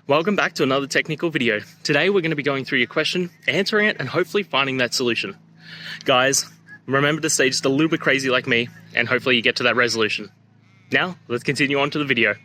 Welcome back to another technical video. Today we're going to be going through your question, answering it, and hopefully finding that solution. Guys, remember to stay just a little bit crazy like me, and hopefully you get to that resolution. Now, let's continue on to the video.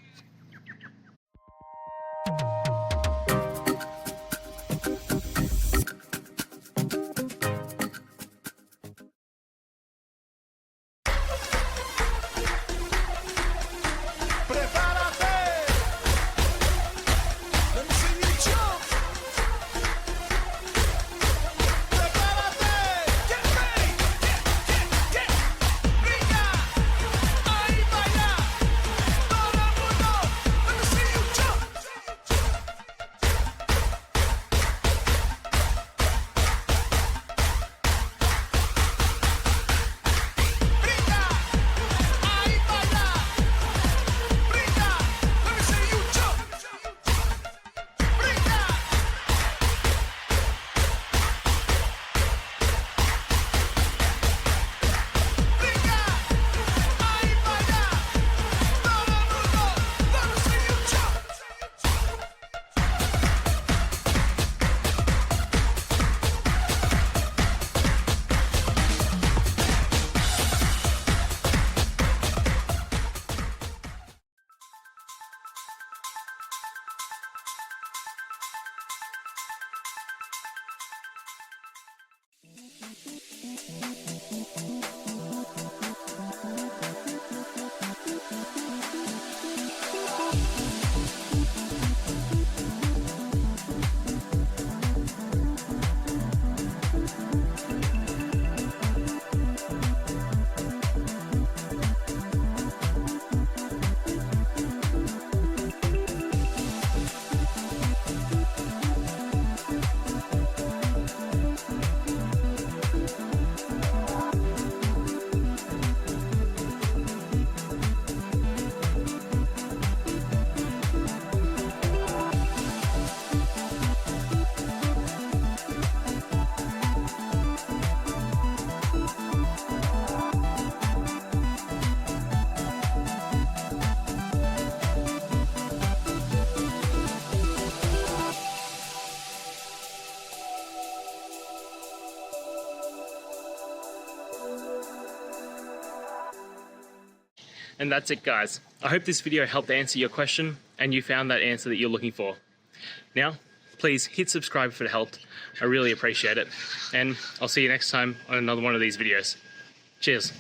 And that's it, guys. I hope this video helped answer your question and you found that answer that you're looking for. Now, please hit subscribe if it helped. I really appreciate it. And I'll see you next time on another one of these videos. Cheers.